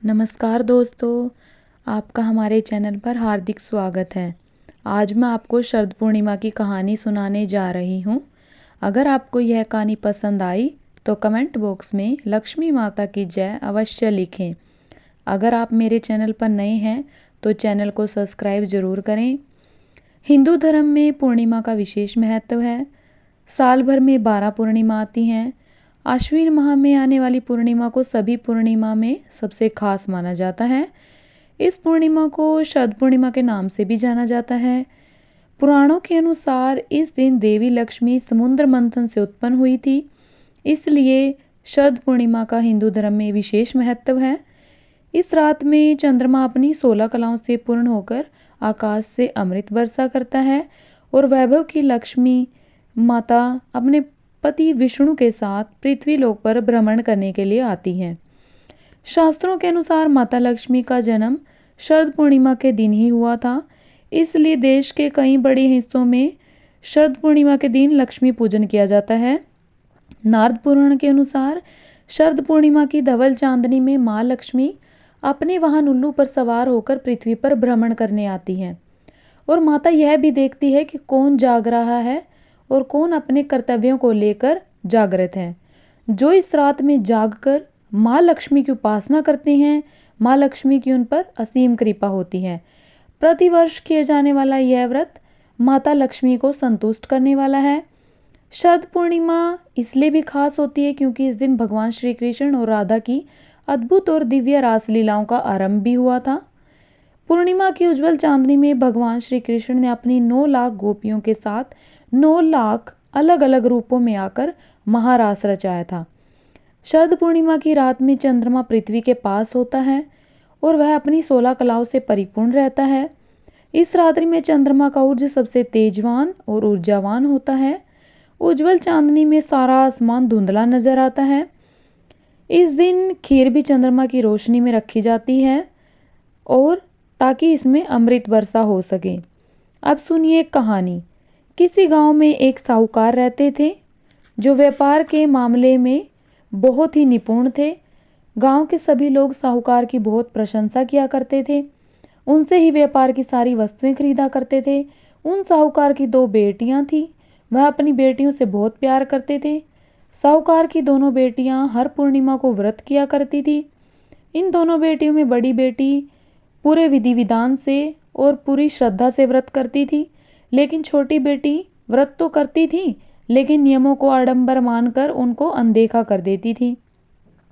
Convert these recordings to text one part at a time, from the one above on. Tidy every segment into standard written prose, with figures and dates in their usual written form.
नमस्कार दोस्तों, आपका हमारे चैनल पर हार्दिक स्वागत है। आज मैं आपको शरद पूर्णिमा की कहानी सुनाने जा रही हूँ। अगर आपको यह कहानी पसंद आई तो कमेंट बॉक्स में लक्ष्मी माता की जय अवश्य लिखें। अगर आप मेरे चैनल पर नए हैं तो चैनल को सब्सक्राइब ज़रूर करें। हिंदू धर्म में पूर्णिमा का विशेष महत्व है। साल भर में 12 पूर्णिमा आती हैं। आश्विन माह में आने वाली पूर्णिमा को सभी पूर्णिमा में सबसे खास माना जाता है। इस पूर्णिमा को शरद पूर्णिमा के नाम से भी जाना जाता है। पुराणों के अनुसार इस दिन देवी लक्ष्मी समुद्र मंथन से उत्पन्न हुई थी, इसलिए शरद पूर्णिमा का हिंदू धर्म में विशेष महत्व है। इस रात में चंद्रमा अपनी 16 कलाओं से पूर्ण होकर आकाश से अमृत वर्षा करता है और वैभव की लक्ष्मी माता अपने पति विष्णु के साथ पृथ्वी लोक पर भ्रमण करने के लिए आती हैं। शास्त्रों के अनुसार माता लक्ष्मी का जन्म शरद पूर्णिमा के दिन ही हुआ था, इसलिए देश के कई बड़े हिस्सों में शरद पूर्णिमा के दिन लक्ष्मी पूजन किया जाता है। नारद पुराण के अनुसार शरद पूर्णिमा की धवल चांदनी में माँ लक्ष्मी अपने वाहन उल्लू पर सवार होकर पृथ्वी पर भ्रमण करने आती हैं और माता यह भी देखती है कि कौन जाग रहा है और कौन अपने कर्तव्यों को लेकर जागृत है। जो इस रात में जागकर माँ लक्ष्मी की उपासना करते हैं, माँ लक्ष्मी की उन पर असीम कृपा होती है। प्रतिवर्ष किए जाने वाला यह व्रत माता लक्ष्मी को संतुष्ट करने वाला है। शरद पूर्णिमा इसलिए भी खास होती है क्योंकि इस दिन भगवान श्री कृष्ण और राधा की अद्भुत और दिव्य रासलीलाओं का आरंभ भी हुआ था। पूर्णिमा की उज्जवल चांदनी में भगवान श्री कृष्ण ने अपनी 9 लाख गोपियों के साथ 9 लाख अलग अलग रूपों में आकर महारास रचाया था। शरद पूर्णिमा की रात में चंद्रमा पृथ्वी के पास होता है और वह अपनी 16 कलाओं से परिपूर्ण रहता है। इस रात्रि में चंद्रमा का ऊर्ज सबसे तेजवान और ऊर्जावान होता है। उज्जवल चांदनी में सारा आसमान धुंधला नजर आता है। इस दिन खीर भी चंद्रमा की रोशनी में रखी जाती है और ताकि इसमें अमृत वर्षा हो सके। अब सुनिए एक कहानी। किसी गांव में एक साहूकार रहते थे जो व्यापार के मामले में बहुत ही निपुण थे। गांव के सभी लोग साहूकार की बहुत प्रशंसा किया करते थे। उनसे ही व्यापार की सारी वस्तुएं खरीदा करते थे। उन साहूकार की 2 बेटियां थीं। वह अपनी बेटियों से बहुत प्यार करते थे। साहूकार की दोनों बेटियां हर पूर्णिमा को व्रत किया करती थी। इन दोनों बेटियों में बड़ी बेटी पूरे विधि विधान से और पूरी श्रद्धा से व्रत करती थी, लेकिन छोटी बेटी व्रत तो करती थी लेकिन नियमों को आडंबर मानकर उनको अनदेखा कर देती थी।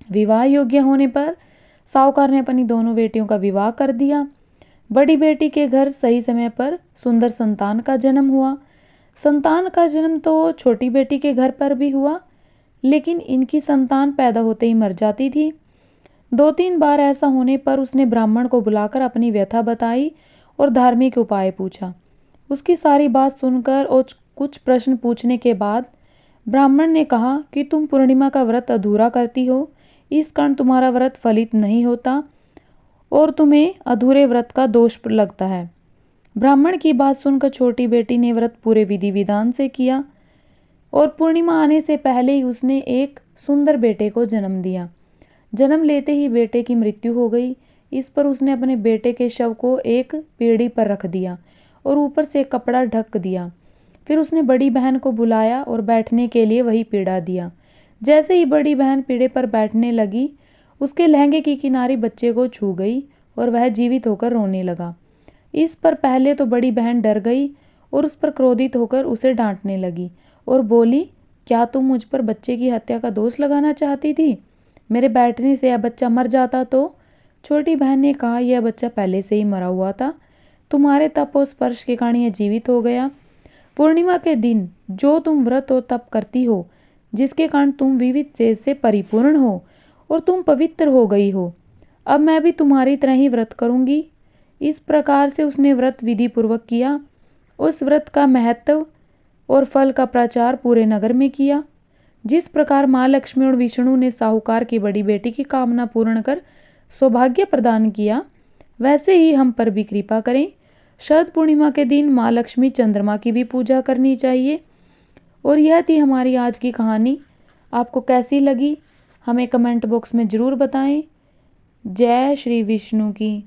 विवाह योग्य होने पर साहूकार ने अपनी दोनों बेटियों का विवाह कर दिया। बड़ी बेटी के घर सही समय पर सुंदर संतान का जन्म हुआ। संतान का जन्म तो छोटी बेटी के घर पर भी हुआ, लेकिन इनकी संतान पैदा होते ही मर जाती थी। 2-3 बार ऐसा होने पर उसने ब्राह्मण को बुलाकर अपनी व्यथा बताई और धार्मिक उपाय पूछा। उसकी सारी बात सुनकर और कुछ प्रश्न पूछने के बाद ब्राह्मण ने कहा कि तुम पूर्णिमा का व्रत अधूरा करती हो, इस कारण तुम्हारा व्रत फलित नहीं होता और तुम्हें अधूरे व्रत का दोष लगता है। ब्राह्मण की बात सुनकर छोटी बेटी ने व्रत पूरे विधि विधान से किया और पूर्णिमा आने से पहले ही उसने एक सुंदर बेटे को जन्म दिया। जन्म लेते ही बेटे की मृत्यु हो गई। इस पर उसने अपने बेटे के शव को एक पीढ़ी पर रख दिया और ऊपर से एक कपड़ा ढक दिया। फिर उसने बड़ी बहन को बुलाया और बैठने के लिए वही पीढ़ा दिया। जैसे ही बड़ी बहन पीढ़े पर बैठने लगी, उसके लहंगे की किनारी बच्चे को छू गई और वह जीवित होकर रोने लगा। इस पर पहले तो बड़ी बहन डर गई और उस पर क्रोधित होकर उसे डांटने लगी और बोली, क्या तुम मुझ पर बच्चे की हत्या का दोष लगाना चाहती थी? मेरे बैठने से यह बच्चा मर जाता तो? छोटी बहन ने कहा, यह बच्चा पहले से ही मरा हुआ था, तुम्हारे तप और स्पर्श के कारण यह जीवित हो गया। पूर्णिमा के दिन जो तुम व्रत और तप करती हो, जिसके कारण तुम विविध चेत से परिपूर्ण हो और तुम पवित्र हो गई हो, अब मैं भी तुम्हारी तरह ही व्रत करूंगी। इस प्रकार से उसने व्रत विधि पूर्वक किया। उस व्रत का महत्व और फल का प्रचार पूरे नगर में किया। जिस प्रकार माँ लक्ष्मी और विष्णु ने साहूकार की बड़ी बेटी की कामना पूर्ण कर सौभाग्य प्रदान किया, वैसे ही हम पर भी कृपा करें। शरद पूर्णिमा के दिन माँ लक्ष्मी चंद्रमा की भी पूजा करनी चाहिए। और यह थी हमारी आज की कहानी। आपको कैसी लगी हमें कमेंट बॉक्स में ज़रूर बताएं। जय श्री विष्णु की।